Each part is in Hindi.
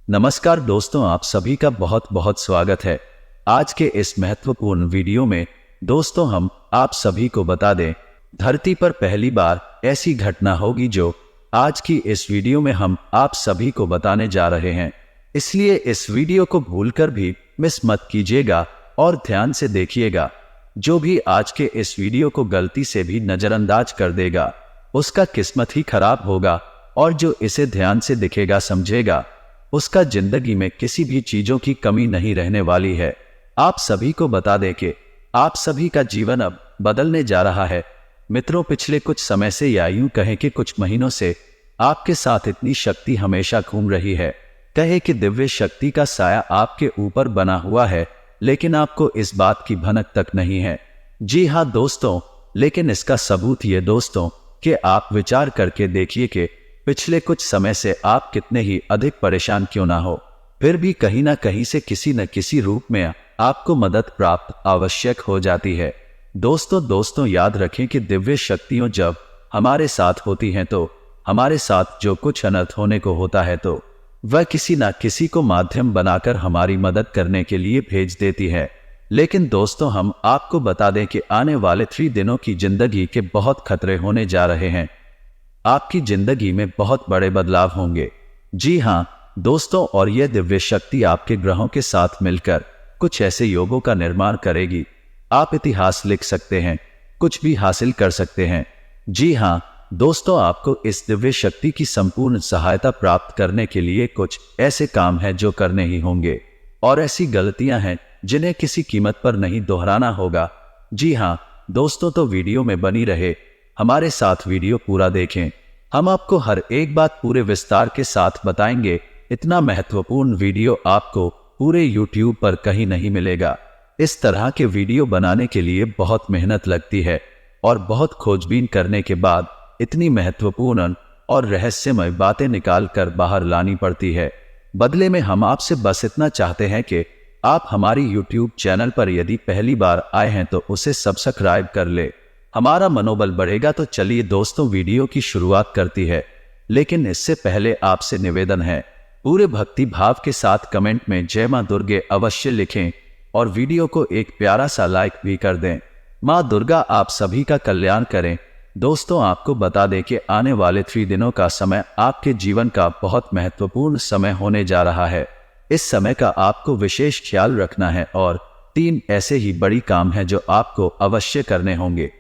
नमस्कार दोस्तों, आप सभी का बहुत बहुत स्वागत है। आज के इस महत्वपूर्ण वीडियो में दोस्तों हम आप सभी को बता दें, धरती पर पहली बार ऐसी घटना होगी जो आज की इस वीडियो में हम आप सभी को बताने जा रहे हैं। इसलिए इस वीडियो को भूलकर भी मिस मत कीजिएगा और ध्यान से देखिएगा। जो भी आज के इस वीडियो को गलती से भी नजरअंदाज कर देगा उसका किस्मत ही खराब होगा, और जो इसे ध्यान से दिखेगा समझेगा उसका जिंदगी में किसी भी चीजों की कमी नहीं रहने वाली है। आप सभी को बता दें कि आप सभी का जीवन अब बदलने जा रहा है। मित्रों, पिछले कुछ समय से या यूं कहें कि कुछ महीनों से आपके साथ इतनी शक्ति हमेशा घूम रही है। कहे कि दिव्य शक्ति का साया आपके ऊपर बना हुआ है, लेकिन आपको इस बात की भनक तक नहीं है। जी हाँ दोस्तों, लेकिन इसका सबूत ये दोस्तों कि आप विचार करके देखिए कि पिछले कुछ समय से आप कितने ही अधिक परेशान क्यों ना हो, फिर भी कहीं ना कहीं से किसी न किसी रूप में आपको मदद प्राप्त आवश्यक हो जाती है। दोस्तों याद रखें कि दिव्य शक्तियां जब हमारे साथ होती हैं तो हमारे साथ जो कुछ अनर्थ होने को होता है तो वह किसी न किसी को माध्यम बनाकर हमारी मदद करने के लिए भेज देती है। लेकिन दोस्तों हम आपको बता दें कि आने वाले 3 दिनों की जिंदगी के बहुत खतरे होने जा रहे हैं। आपकी जिंदगी में बहुत बड़े बदलाव होंगे। जी हाँ दोस्तों, और यह दिव्य शक्ति आपके ग्रहों के साथ मिलकर कुछ ऐसे योगों का निर्माण करेगी। आप इतिहास लिख सकते हैं, कुछ भी हासिल कर सकते हैं। जी हाँ दोस्तों, आपको इस दिव्य शक्ति की संपूर्ण सहायता प्राप्त करने के लिए कुछ ऐसे काम हैं जो करने ही होंगे, और ऐसी गलतियां हैं जिन्हें किसी कीमत पर नहीं दोहराना होगा। जी हाँ दोस्तों, तो वीडियो में बनी रहे, हमारे साथ वीडियो पूरा देखें। हम आपको हर एक बात पूरे विस्तार के साथ बताएंगे। इतना महत्वपूर्ण वीडियो आपको पूरे YouTube पर कहीं नहीं मिलेगा। इस तरह के वीडियो बनाने के लिए बहुत मेहनत लगती है और बहुत खोजबीन करने के बाद इतनी महत्वपूर्ण और रहस्यमय बातें निकाल कर बाहर लानी पड़ती है। बदले में हम आपसे बस इतना चाहते हैं कि आप हमारी YouTube चैनल पर यदि पहली बार आए हैं तो उसे सब्सक्राइब कर ले, हमारा मनोबल बढ़ेगा। तो चलिए दोस्तों वीडियो की शुरुआत करती है, लेकिन इससे पहले आपसे निवेदन है, पूरे भक्ति भाव के साथ कमेंट में जय मां दुर्गे अवश्य लिखें और वीडियो को एक प्यारा सा लाइक भी कर दें। मां दुर्गा आप सभी का कल्याण करें। दोस्तों आपको बता दें कि आने वाले 3 दिनों का समय आपके जीवन का बहुत महत्वपूर्ण समय होने जा रहा है। इस समय का आपको विशेष ख्याल रखना है और 3 ऐसे ही बड़ी काम हैं जो आपको अवश्य करने होंगे।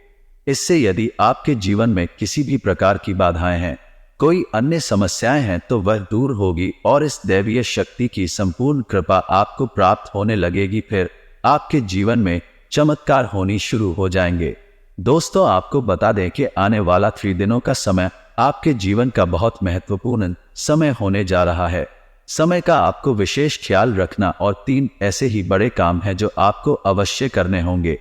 इससे यदि आपके जीवन में किसी भी प्रकार की बाधाएं हैं, कोई अन्य समस्याएं हैं तो वह दूर होगी और इस दैवीय शक्ति की संपूर्ण कृपा आपको प्राप्त होने लगेगी। फिर आपके जीवन में चमत्कार होनी शुरू हो जाएंगे। दोस्तों आपको बता दें कि आने वाला 3 दिनों का समय आपके जीवन का बहुत महत्वपूर्ण समय होने जा रहा है। समय का आपको विशेष ख्याल रखना और 3 ऐसे ही बड़े काम हैं जो आपको अवश्य करने होंगे।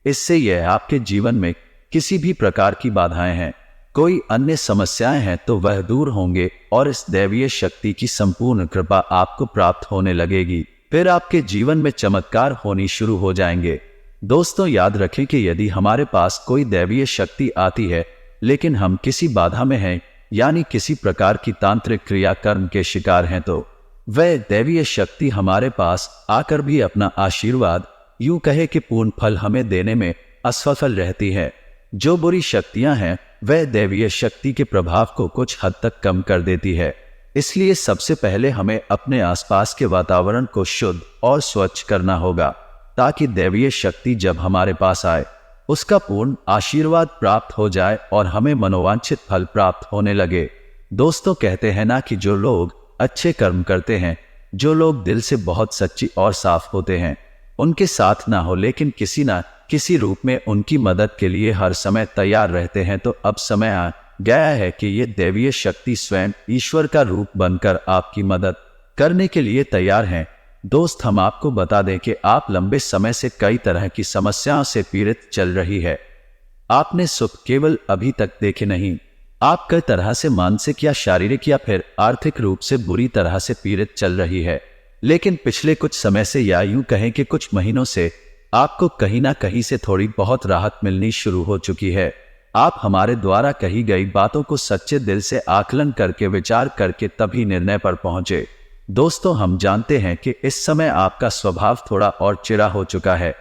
इससे यह आपके जीवन में किसी भी प्रकार की बाधाएं हैं, कोई अन्य समस्याएं हैं तो वह दूर होंगे और इस दैवीय शक्ति की संपूर्ण कृपा आपको प्राप्त होने लगेगी। फिर आपके जीवन में चमत्कार होनी शुरू हो जाएंगे। दोस्तों याद रखें कि यदि हमारे पास कोई दैवीय शक्ति आती है लेकिन हम किसी बाधा में हैं, यानी किसी प्रकार की तांत्रिक क्रियाकर्म के शिकार हैं, तो वह दैवीय शक्ति हमारे पास आकर भी अपना आशीर्वाद यूं कहे कि पूर्ण फल हमें देने में असफल रहती है। जो बुरी शक्तियां हैं वह दैवीय शक्ति के प्रभाव को कुछ हद तक कम कर देती है। इसलिए सबसे पहले हमें अपने आसपास के वातावरण को शुद्ध और स्वच्छ करना होगा, ताकि दैवीय शक्ति जब हमारे पास आए उसका पूर्ण आशीर्वाद प्राप्त हो जाए और हमें मनोवांछित फल प्राप्त होने लगे। दोस्तों कहते हैं ना कि जो लोग अच्छे कर्म करते हैं, जो लोग दिल से बहुत सच्ची और साफ होते हैं, उनके साथ ना हो लेकिन किसी ना किसी रूप में उनकी मदद के लिए हर समय तैयार रहते हैं, तो अब समय आ गया है कि ये दैवीय शक्ति स्वयं ईश्वर का रूप बनकर आपकी मदद करने के लिए तैयार हैं। दोस्त हम आपको बता दें कि आप लंबे समय से कई तरह की समस्याओं से पीड़ित चल रही है। आपने सुख केवल अभी तक देखे नहीं, आप कई तरह से मानसिक या शारीरिक या फिर आर्थिक रूप से बुरी तरह से पीड़ित चल रही है। लेकिन पिछले कुछ समय से या यूं कहें कि कुछ महीनों से आपको कहीं ना कहीं से थोड़ी बहुत राहत मिलनी शुरू हो चुकी है। आप हमारे द्वारा कही गई बातों को सच्चे दिल से आकलन करके विचार करके तभी निर्णय पर पहुंचे। दोस्तों, हम जानते हैं कि इस समय आपका स्वभाव थोड़ा और चिढ़ा हो चुका है।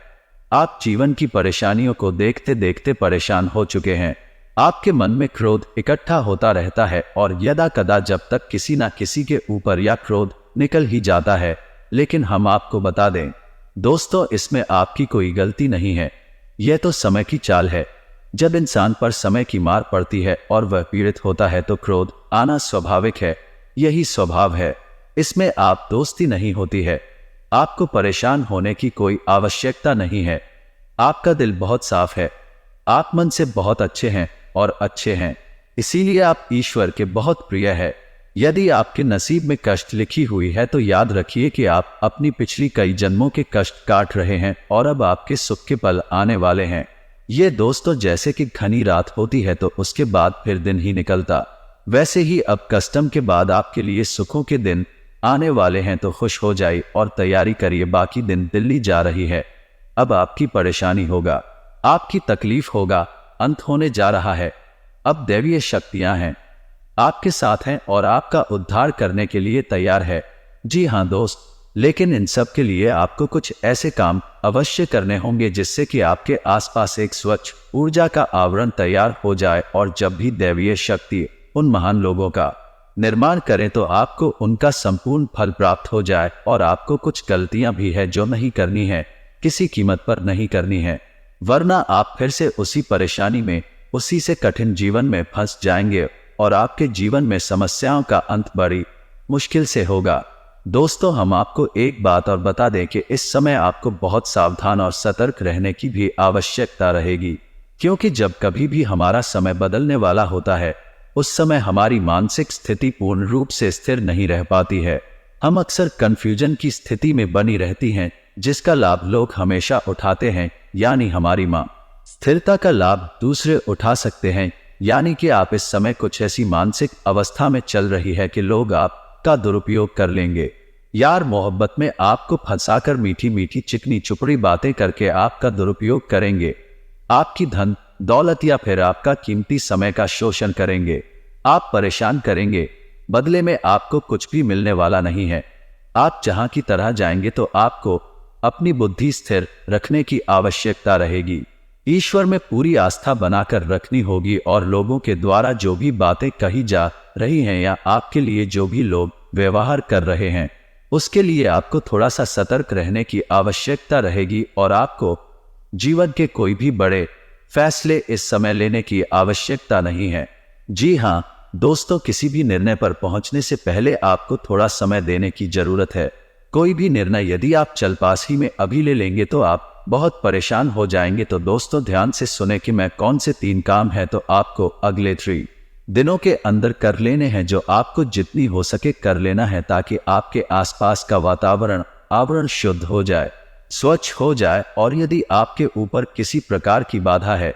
आप जीवन की परेशानियों को देखते देखते परेशान हो चुके हैं। आपके मन में क्रोध इकट्ठा होता रहता है और यदा कदा जब तक किसी ना किसी के ऊपर या क्रोध निकल ही जाता है। लेकिन हम आपको बता दें दोस्तों, इसमें आपकी कोई गलती नहीं है। यह तो समय की चाल है। जब इंसान पर समय की मार पड़ती है और वह पीड़ित होता है तो क्रोध आना स्वाभाविक है। यही स्वभाव है। इसमें आप दोस्ती नहीं होती है। आपको परेशान होने की कोई आवश्यकता नहीं है। आपका दिल बहुत साफ है। आप मन से बहुत अच्छे हैं और अच्छे हैं, इसीलिए आप ईश्वर के बहुत प्रिय है। यदि आपके नसीब में कष्ट लिखी हुई है तो याद रखिए कि आप अपनी पिछली कई जन्मों के कष्ट काट रहे हैं और अब आपके सुख के पल आने वाले हैं। ये दोस्तों जैसे कि घनी रात होती है तो उसके बाद फिर दिन ही निकलता, वैसे ही अब कष्टम के बाद आपके लिए सुखों के दिन आने वाले हैं। तो खुश हो जाइए और तैयारी करिए, बाकी दिन दिल्ली जा रही है। अब आपकी परेशानी होगा, आपकी तकलीफ होगा, अंत होने जा रहा है। अब दैवीय शक्तियां हैं, आपके साथ हैं और आपका उद्धार करने के लिए तैयार है। जी हाँ दोस्त, लेकिन इन सब के लिए आपको कुछ ऐसे काम अवश्य करने होंगे जिससे कि आपके आसपास एक स्वच्छ ऊर्जा का आवरण तैयार हो जाए और जब भी दैवीय शक्ति उन महान लोगों का निर्माण करें तो आपको उनका संपूर्ण फल प्राप्त हो जाए। और आपको कुछ गलतियां भी है जो नहीं करनी है, किसी कीमत पर नहीं करनी है, वरना आप फिर से उसी परेशानी में, उसी से कठिन जीवन में फंस जाएंगे और आपके जीवन में समस्याओं का अंत बड़ी मुश्किल से होगा। दोस्तों, हम आपको एक बात और बता दें कि इस समय आपको बहुत सावधान और सतर्क रहने की भी आवश्यकता रहेगी, क्योंकि जब कभी भी हमारा समय बदलने वाला होता है उस समय हमारी मानसिक स्थिति पूर्ण रूप से स्थिर नहीं रह पाती है। हम अक्सर कंफ्यूजन की स्थिति में बनी रहती हैं, जिसका लाभ लोग हमेशा उठाते हैं, यानी हमारी मां स्थिरता का लाभ दूसरे उठा सकते हैं। यानी कि आप इस समय कुछ ऐसी मानसिक अवस्था में चल रही है कि लोग आपका दुरुपयोग कर लेंगे। यार मोहब्बत में आपको फंसाकर मीठी मीठी चिकनी चुपड़ी बातें करके आपका दुरुपयोग करेंगे। आपकी धन दौलत या फिर आपका कीमती समय का शोषण करेंगे। आप परेशान करेंगे, बदले में आपको कुछ भी मिलने वाला नहीं है। आप जहां की तरह जाएंगे तो आपको अपनी बुद्धि स्थिर रखने की आवश्यकता रहेगी। ईश्वर में पूरी आस्था बनाकर रखनी होगी और लोगों के द्वारा जो भी बातें कही जा रही हैं या आपके लिए जो भी लोग व्यवहार कर रहे हैं उसके लिए आपको थोड़ा सा सतर्क रहने की आवश्यकता रहेगी। और आपको जीवन के कोई भी बड़े फैसले इस समय लेने की आवश्यकता नहीं है। जी हाँ दोस्तों, किसी भी निर्णय पर पहुंचने से पहले आपको थोड़ा समय देने की जरूरत है। कोई भी निर्णय यदि आप चलपासी में अभी ले लेंगे तो आप बहुत परेशान हो जाएंगे। तो दोस्तों ध्यान से सुने कि मैं कौन से 3 काम है तो आपको अगले 3 दिनों के अंदर कर लेने हैं, जो आपको जितनी हो सके कर लेना है, ताकि आपके आसपास का आवरण शुद्ध हो जाए, स्वच्छ हो जाए। और यदि आपके ऊपर किसी प्रकार की बाधा है,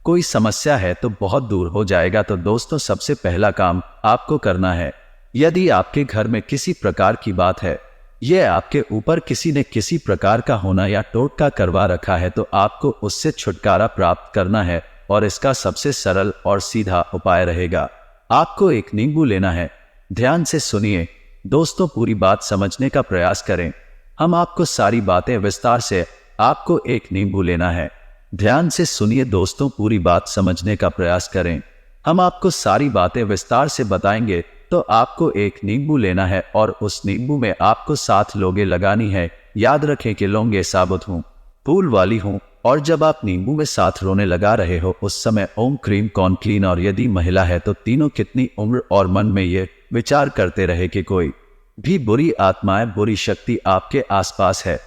कोई समस्या है तो बहुत दूर हो जाएगा। तो दोस्तों सबसे पहला काम आपको करना है, यदि आपके घर में किसी प्रकार की बात है, यह आपके ऊपर किसी ने किसी प्रकार का होना या टोटका करवा रखा है, तो आपको उससे छुटकारा प्राप्त करना है। और इसका सबसे सरल और सीधा उपाय रहेगा, आपको एक नींबू लेना है। ध्यान से सुनिए दोस्तों, पूरी बात समझने का प्रयास करें। हम आपको सारी बातें विस्तार से, आपको एक नींबू लेना है। ध्यान से सुनिए दोस्तों, पूरी बात समझने का प्रयास करें। हम आपको सारी बातें विस्तार से बताएंगे। तो आपको एक नींबू लेना है और उस नींबू में आपको 7 लोगे लगानी है। याद रखें कि लौंगे साबुत हूँ, फूल वाली हूँ। और जब आप नींबू में 7 रोने लगा रहे हो उस समय ओम क्रीम कौन क्लीन, और यदि महिला है तो तीनों कितनी उम्र, और मन में ये विचार करते रहे कि कोई भी बुरी आत्माएं, बुरी शक्ति आपके आसपास है,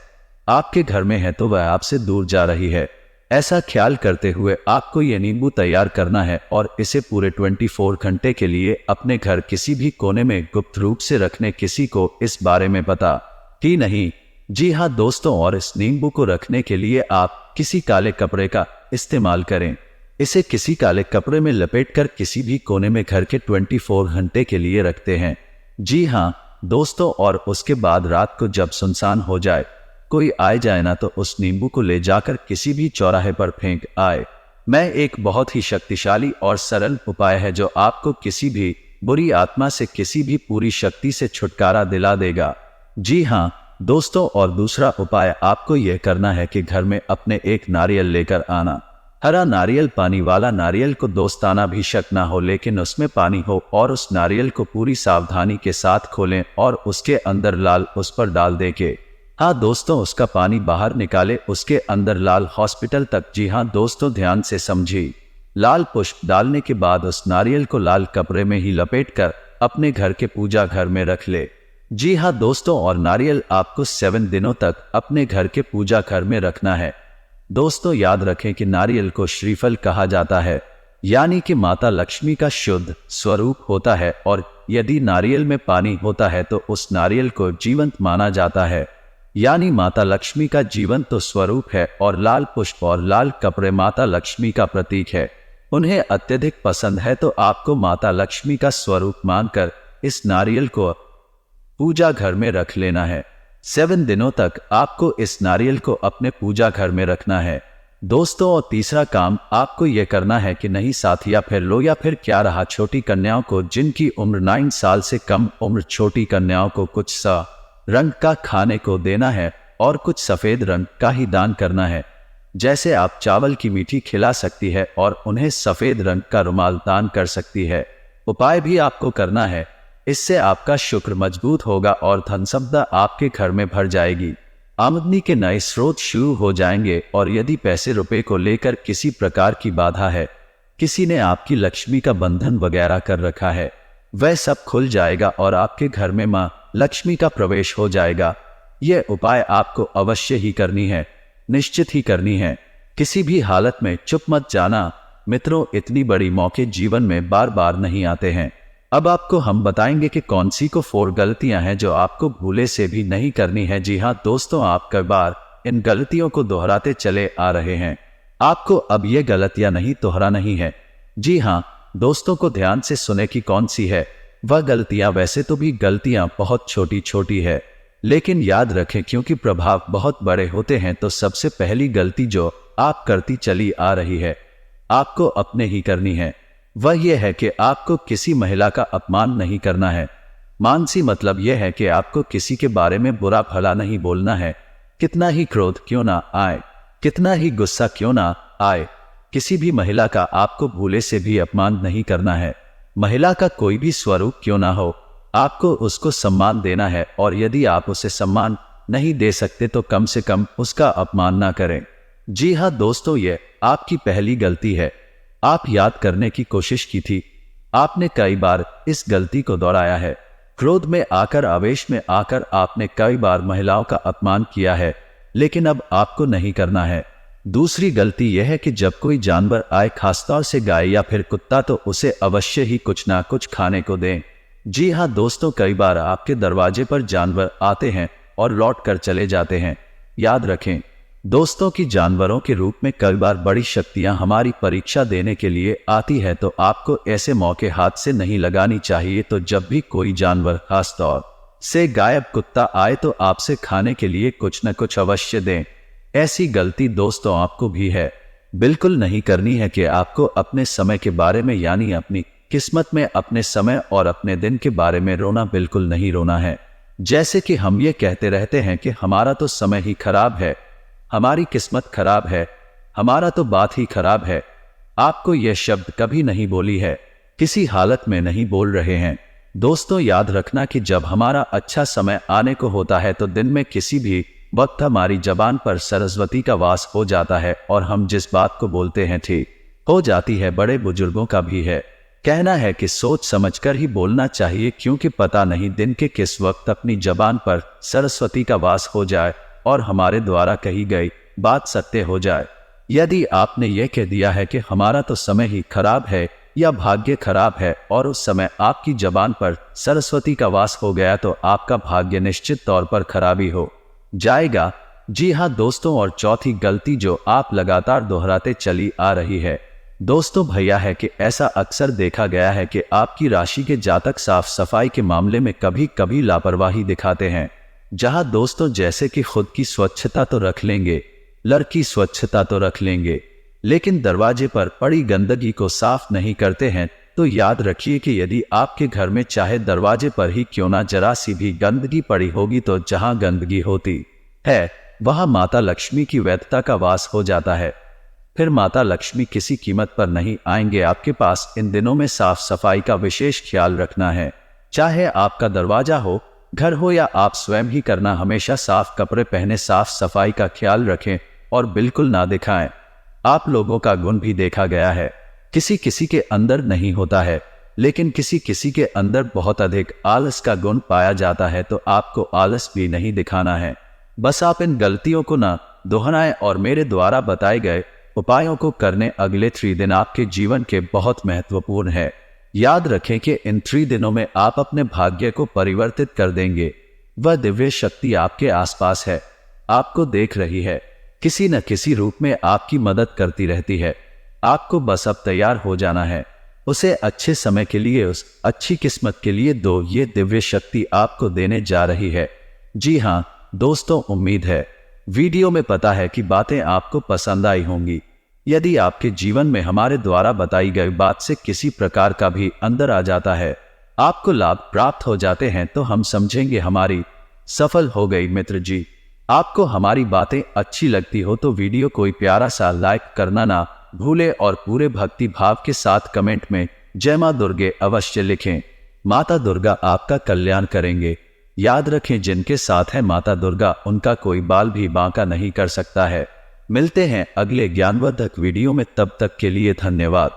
आपके घर में है तो वह आपसे दूर जा रही है। ऐसा ख्याल करते हुए आपको ये नींबू तैयार करना है और इसे पूरे 24 घंटे के लिए अपने घर किसी भी कोने में गुप्त रूप से रखने, किसी को इस बारे में पता ही नहीं। जी हाँ दोस्तों, और इस नींबू को रखने के लिए आप किसी काले कपड़े का इस्तेमाल करें। इसे किसी काले कपड़े में लपेटकर किसी भी कोने में घर के 24 घंटे के लिए रखते हैं। जी हाँ दोस्तों, और उसके बाद रात को जब सुनसान हो जाए, कोई आए जाए ना, तो उस नींबू को ले जाकर किसी भी चौराहे पर फेंक आए। मैं एक बहुत ही शक्तिशाली और सरल उपाय है जो आपको किसी भी बुरी आत्मा से किसी भी पूरी शक्ति से छुटकारा दिला देगा। जी हाँ दोस्तों, और दूसरा उपाय आपको यह करना है कि घर में अपने एक नारियल लेकर आना। हरा नारियल, पानी वाला नारियल को दोस्ताना भी शक ना हो, लेकिन उसमें पानी हो, और उस नारियल को पूरी सावधानी के साथ खोलें और उसके अंदर लाल उस पर डाल दे के, हाँ दोस्तों, उसका पानी बाहर निकाले, उसके अंदर लाल हॉस्पिटल तक। जी हाँ दोस्तों, ध्यान से समझिए। लाल पुष्प डालने के बाद उस नारियल को लाल कपड़े में ही लपेटकर अपने घर के पूजा घर में रख ले। जी हाँ दोस्तों, और नारियल आपको 7 दिनों तक अपने घर के पूजा घर में रखना है। दोस्तों याद रखें कि नारियल को श्रीफल कहा जाता है, यानी कि माता लक्ष्मी का शुद्ध स्वरूप होता है, और यदि नारियल में पानी होता है तो उस नारियल को जीवंत माना जाता है, यानी माता लक्ष्मी का जीवंत तो स्वरूप है। और लाल पुष्प और लाल कपड़े माता लक्ष्मी का प्रतीक है, उन्हें अत्यधिक पसंद है, तो आपको माता लक्ष्मी का स्वरूप मानकर इस नारियल को पूजा घर में रख लेना है। 7 दिनों तक आपको इस नारियल को अपने पूजा घर में रखना है दोस्तों। और तीसरा काम आपको यह करना है कि नहीं साथ या फिर लो या फिर क्या रहा, छोटी कन्याओं को जिनकी उम्र 9 साल से कम उम्र, छोटी कन्याओं को कुछ सा रंग का खाने को देना है और कुछ सफेद रंग का ही दान करना है। जैसे आप चावल की मीठी खिला सकती है और उन्हें सफेद रंग का रुमाल दान कर सकती है। उपाय भी आपको करना है, इससे आपका शुक्र मजबूत होगा और धन संपदा आपके घर में भर जाएगी। आमदनी के नए स्रोत शुरू हो जाएंगे, और यदि पैसे रुपए को लेकर किसी प्रकार की बाधा है, किसी ने आपकी लक्ष्मी का बंधन वगैरह कर रखा है, वह सब खुल जाएगा और आपके घर में मां लक्ष्मी का प्रवेश हो जाएगा। यह उपाय आपको अवश्य ही करनी है, निश्चित ही करनी है। किसी भी हालत में चुप मत जाना मित्रों, इतनी बड़ी मौके जीवन में बार बार नहीं आते हैं। अब आपको हम बताएंगे कि कौन सी को 4 गलतियां हैं जो आपको भूले से भी नहीं करनी है। जी हाँ दोस्तों, आप कई बार इन गलतियों को दोहराते चले आ रहे हैं, आपको अब ये गलतियां नहीं दोहराना ही है। जी हाँ दोस्तों, को ध्यान से सुने कि कौन सी है वह गलतियां। वैसे तो भी गलतियां बहुत छोटी छोटी है, लेकिन याद रखें क्योंकि प्रभाव बहुत बड़े होते हैं, तो सबसे पहली गलती जो आप करती चली आ रही है, आपको अपने ही करनी है। वह यह है कि आपको किसी महिला का अपमान नहीं करना है। मानसी मतलब यह है कि आपको किसी के बारे में बुरा भला नहीं बोलना है, कितना ही क्रोध क्यों ना आए, कितना ही गुस्सा क्यों ना आए, किसी भी महिला का आपको भूले से भी अपमान नहीं करना है। महिला का कोई भी स्वरूप क्यों ना हो, आपको उसको सम्मान देना है, और यदि आप उसे सम्मान नहीं दे सकते तो कम से कम उसका अपमान ना करें। जी हाँ दोस्तों, यह आपकी पहली गलती है। आप याद करने की कोशिश की थी, आपने कई बार इस गलती को दोहराया है। क्रोध में आकर, आवेश में आकर आपने कई बार महिलाओं का अपमान किया है, लेकिन अब आपको नहीं करना है। दूसरी गलती यह है कि जब कोई जानवर आए, खासतौर से गाय या फिर कुत्ता, तो उसे अवश्य ही कुछ ना कुछ खाने को दें। जी हाँ दोस्तों, कई बार आपके दरवाजे पर जानवर आते हैं और लौट कर चले जाते हैं। याद रखें दोस्तों कि जानवरों के रूप में कई बार बड़ी शक्तियां हमारी परीक्षा देने के लिए आती है, तो आपको ऐसे मौके हाथ से नहीं लगानी चाहिए। तो जब भी कोई जानवर, खासतौर से गाय, कुत्ता आए, तो आपसे खाने के लिए कुछ न कुछ अवश्य दें। ऐसी गलती दोस्तों आपको भी है, बिल्कुल नहीं करनी है कि आपको अपने समय के बारे में, यानी अपनी किस्मत में, अपने समय और अपने दिन के बारे में रोना बिल्कुल नहीं रोना है। जैसे कि हम ये कहते रहते हैं कि हमारा तो समय ही खराब है, हमारी किस्मत खराब है, हमारा तो बात ही खराब है। आपको यह शब्द कभी नहीं बोली है, किसी हालत में नहीं बोल रहे हैं। दोस्तों याद रखना कि जब हमारा अच्छा समय आने को होता है, तो दिन में किसी भी वक्त हमारी जबान पर सरस्वती का वास हो जाता है, और हम जिस बात को बोलते हैं ठीक हो जाती है। बड़े बुजुर्गों का भी है कहना है कि सोच समझकर ही बोलना चाहिए, क्योंकि पता नहीं दिन के किस वक्त अपनी जबान पर सरस्वती का वास हो जाए और हमारे द्वारा कही गई बात सत्य हो जाए। यदि आपने यह कह दिया है कि हमारा तो समय ही खराब है या भाग्य खराब है, और उस समय आपकी जबान पर सरस्वती का वास हो गया, तो आपका भाग्य निश्चित तौर पर खराबी हो जाएगा। जी हाँ दोस्तों, और चौथी गलती जो आप लगातार दोहराते चली आ रही है दोस्तों भैया, है कि ऐसा अक्सर देखा गया है कि आपकी राशि के जातक साफ सफाई के मामले में कभी कभी लापरवाही दिखाते हैं। जहां दोस्तों जैसे कि खुद की स्वच्छता तो रख लेंगे, लड़की स्वच्छता तो रख लेंगे, लेकिन दरवाजे पर पड़ी गंदगी को साफ नहीं करते हैं, तो याद रखिए कि यदि आपके घर में चाहे दरवाजे पर ही क्यों ना जरा सी भी गंदगी पड़ी होगी, तो जहां गंदगी होती है वहां माता लक्ष्मी की वैधता का वास हो जाता है। फिर माता लक्ष्मी किसी कीमत पर नहीं आएंगे आपके पास। इन दिनों में साफ सफाई का विशेष ख्याल रखना है, चाहे आपका दरवाजा हो, घर हो या आप स्वयं ही करना। हमेशा साफ कपड़े पहने, साफ सफाई का ख्याल रखें और बिल्कुल ना दिखाएं। आप लोगों का गुण भी देखा गया है, किसी किसी के अंदर नहीं होता है, लेकिन किसी किसी के अंदर बहुत अधिक आलस का गुण पाया जाता है। तो आपको आलस भी नहीं दिखाना है, बस आप इन गलतियों को ना दोहराएं और मेरे द्वारा बताए गए उपायों को करने। अगले 3 दिन आपके जीवन के बहुत महत्वपूर्ण है। याद रखें कि इन 3 दिनों में आप अपने भाग्य को परिवर्तित कर देंगे। वह दिव्य शक्ति आपके आसपास है, आपको देख रही है, किसी न किसी रूप में आपकी मदद करती रहती है। आपको बस अब तैयार हो जाना है, उसे अच्छे समय के लिए, उस अच्छी किस्मत के लिए दो। ये दिव्य शक्ति आपको देने जा रही है। जी हाँ दोस्तों, उम्मीद है वीडियो में पता है कि बातें आपको पसंद आई होंगी। यदि आपके जीवन में हमारे द्वारा बताई गई बात से किसी प्रकार का भी अंदर आ जाता है, आपको लाभ प्राप्त हो जाते हैं, तो हम समझेंगे हमारी सफल हो गई। मित्र जी, आपको हमारी बातें अच्छी लगती हो तो वीडियो कोई प्यारा सा लाइक करना ना भूले और पूरे भक्ति भाव के साथ कमेंट में जय मां दुर्गे अवश्य लिखें। माता दुर्गा आपका कल्याण करेंगे। याद रखें, जिनके साथ है माता दुर्गा, उनका कोई बाल भी बांका नहीं कर सकता है। मिलते हैं अगले ज्ञानवर्धक वीडियो में, तब तक के लिए धन्यवाद।